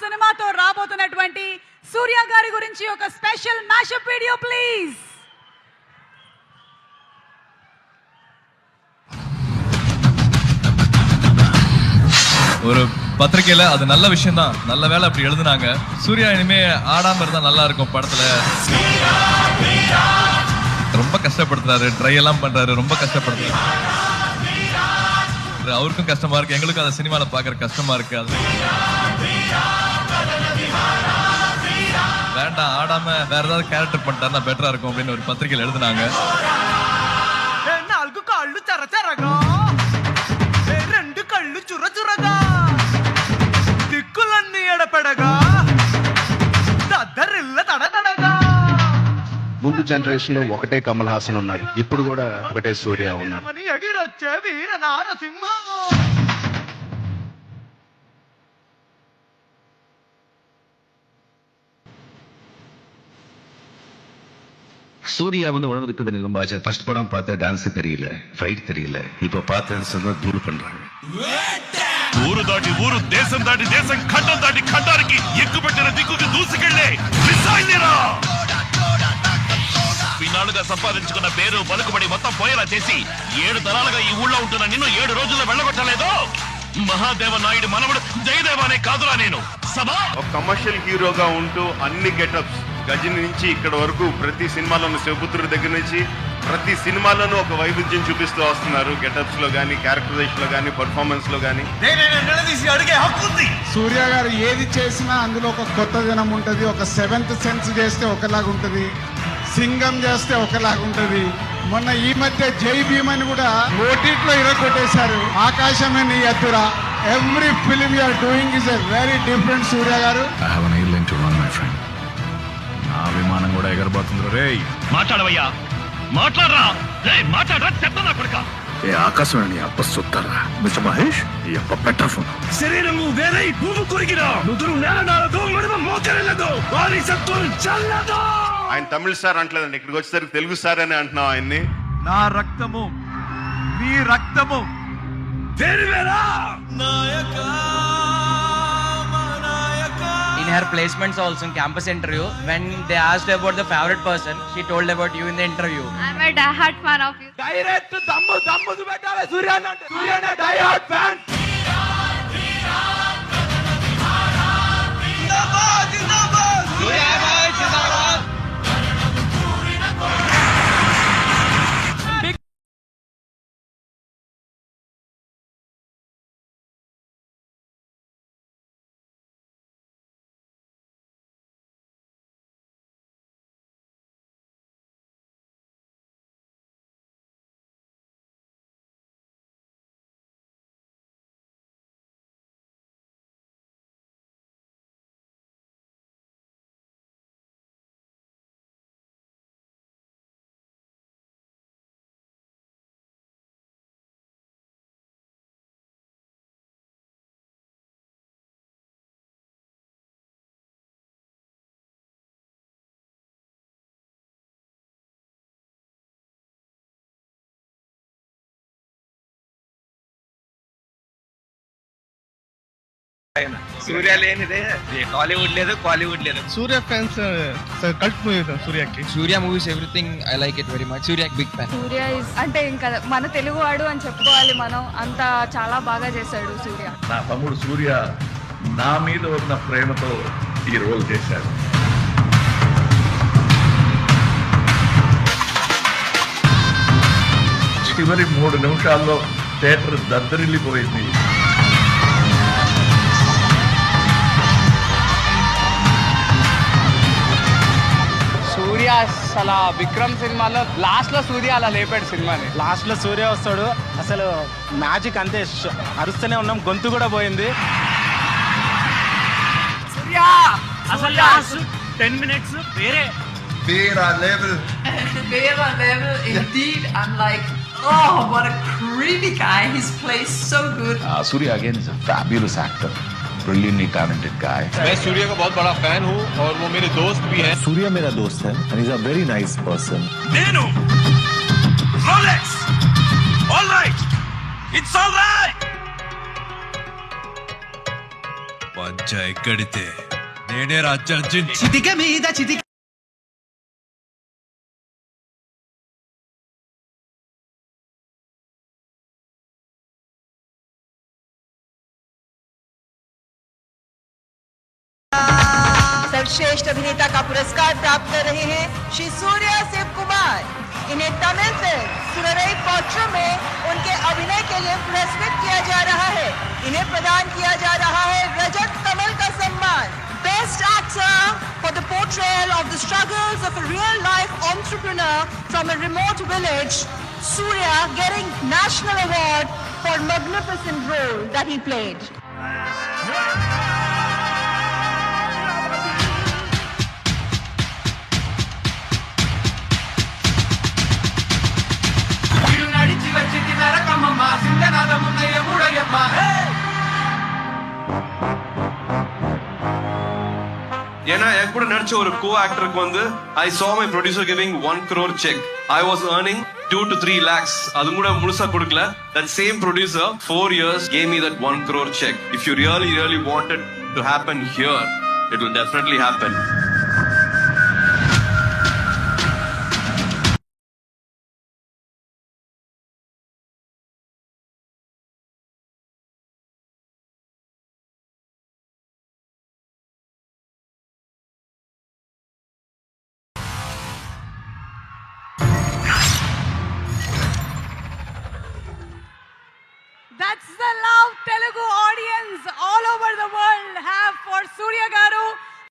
సినిమాతో రాబోతున్నటువంటి సూర్య గారి గురించి ఒక స్పెషల్ మ్యాషప్ వీడియో ప్లీజ్. ஒரு பத்திரிக்கையில அது நல்ல விஷயம் தான், நல்ல வேலை அப்படி எழுதுனாங்க. சூர்யா இனிமே ஆடாம இருந்தா நல்லா இருக்கும் படத்துல. ரொம்ப கஷ்டப்படுத்துறாரு, ட்ரை எல்லாம் பண்றாரு, ரொம்ப கஷ்டப்படுத்துறாரு. அவருக்கும் கஷ்டமா இருக்கு, எங்களுக்கும் அந்த சினிமால பாக்குற கஷ்டமா இருக்கு. அது வேண்டாம், ஆடாம வேற ஏதாவது கேரக்டர் பண்ணிட்டாருன்னா பெட்டரா இருக்கும் அப்படின்னு ஒரு பத்திரிக்கையில எழுதுனாங்க. ముందు జనరేషన్ లో ఒకటే కమల్ హాసన్ ఉన్నాడు, ఇప్పుడు కూడా ఒకటే సూర్య ఉన్నాడు. சூர்யா உணர்ந்துட்டு ரொம்ப ஆச்சு. ஃபர்ஸ்ட் படம் பார்த்த டான்ஸ் தெரியல, ஃபைட் தெரியல. இப்ப பார்த்த சொன்னா தூள் பண்றாங்க. ఊరు దాటి ఊరు, దేశం దాటి దేశం, ఖండం దాటి ఖండానికి ఎక్కుపెట్టిన దిక్కుకి దూసుకెళ్లే మిసైల్నిరా. ఇన్నాళ్ళుగా సంపాదించుకున్న పేరు పలుకుబడి మొత్తం పోయేలా చేసి 7 తరాలుగా ఈ ఊళ్ళో ఉంటున్న నిన్ను 7 రోజుల్లో వెళ్ళగొట్టలేదు. మహాదేవ నాయుడు మనవడు జయదేవ అనే కాదురా నేను. ఒక కమర్షియల్ హీరోగా ఉంటూ అన్ని గెటప్స్, గజని నుంచి ఇక్కడ వరకు ప్రతి సినిమాలోనూ, శివపుత్రుడి దగ్గర నుంచి ప్రతి సినిమాలోనూ ఒక వైవిధ్యం చూపిస్తూ వస్తున్నారు. గెటప్స్ లో గానీ, క్యారెక్టరైజేషన్ లో గానీ, పర్ఫార్మెన్స్ లో గానీ. సూర్య గారు ఏది చేసినా అందులో ఒక కొత్త జనం ఉంటది. ఒక 7th సెన్స్ చేస్తే ఒకలాగా ఉంటది, సింగం చేస్తే ఒకలాగా ఉంటది. మొన్న ఈ మధ్య జై భీమ్ అని కూడా ఓటీట్లో ఇరగొట్టేశారు. ఆకాశమే నీ ఎత్తురా. Every film you are doing is a very different Suriya garu. I have an airline to run, my friend. నా విమానం కూడా ఎగరబోతుంది రే. మాట్లాడవయ్యా, మాట్లాడరా. మాట్లాడరా, చెప్తా కొడుక. ఏ ఆకాశం నీ అప్ప సుత్తారా మిస్టర్ మహేష్, ఈ అప్ప పెట్టఫోన్. శరీరము వేరే, పువ్వు కొరికినా నుదురు నేలనాలదు, మడమ మోకరిల్లదు, వారి సత్తులు చల్లదు. ఆయన తమిళ సార్ అంటలేదండి, ఇక్కడికి వచ్చేసరికి తెలుగు సార్ అని అంటున్నాం ఆయన్ని. నా రక్తము నీ రక్తము వేరువేరా. In her placements also in campus interview, when they asked about the favorite person, she told about you in the interview. I'm a diehard fan of you. Direct దమ్ము పెట్టాలి సూర్య అంటే. సూర్య డైహార్డ్ ఫ్యాన్. సూర్య లేనిదే టాలీవుడ్ లేదు, కాలీవుడ్ లేదు. సూర్య ఫ్యాన్స్ కల్ట్ మూవీ సూర్యకి. Suriya movies everything I like it very much. Suriya big fan. Suriya అంటే ఇంకా మన తెలుగువాడు అని చెప్పుకోవాలి మనం. అంత చాలా బాగా చేశాడు సూర్య. నా తమ్ముడు సూర్య నా మీద ఉన్న ప్రేమతో ఈ రోల్ చేశాడు. చివరి 3 నిమిషాల్లో థియేటర్ దద్దరిల్లిపోయింది. సూర్య అసలు విక్రమ్ సినిమాలో లాస్ట్ లో సూర్య అలా లేపాడు సినిమాని. లాస్ట్ లో సూర్య వస్తాడు, అసలు మ్యాజిక్ అంతే. అరుస్తూనే ఉన్నాం, గొంతు కూడా పోయింది. సూర్య అసలు లాస్ట్ 10 minutes వేరే level indeed. I'm like, oh, what a creepy guy. His plays so good. Surya again is a fabulous actor, brilliantly talented guy. मैं सूर्य का बहुत बड़ा फैन हूँ और वो मेरे दोस्त भी हैं. సూర్య मेरा दोस्त है and he's a very nice person. నేను Rolex. All right, it's all right. పంచ ఎక్కడితే నేనే రాజ్యం చిటిక మీద చిటిక सर्वश्रेष्ठ अभिनेता का पुरस्कार प्राप्त कर रहे हैं श्री सूर्या शिव कुमार। इन्हें तमिल फिल्म सुररई पोट्रम में उनके अभिनय के लिए पुरस्कृत किया जा रहा है। इन्हें प्रदान किया जा रहा है रजत कमल का सम्मान। Best actor for the portrayal of the struggles of a real life entrepreneur from a remote village, Surya getting national award for magnificent role that he played. ஏன்னா என் கூட நடிச்ச ஒரு கோ ஆக்டருக்கு வந்து I saw my producer giving 1 crore check. I was earning 2 to 3 lakhs. அது கூட முழுசா கொடுக்கல. That same producer 4 years gave me that 1 crore check. If you really want it to happen here, it will definitely happen. That's the love Telugu audience all over the world have for Surya Garu.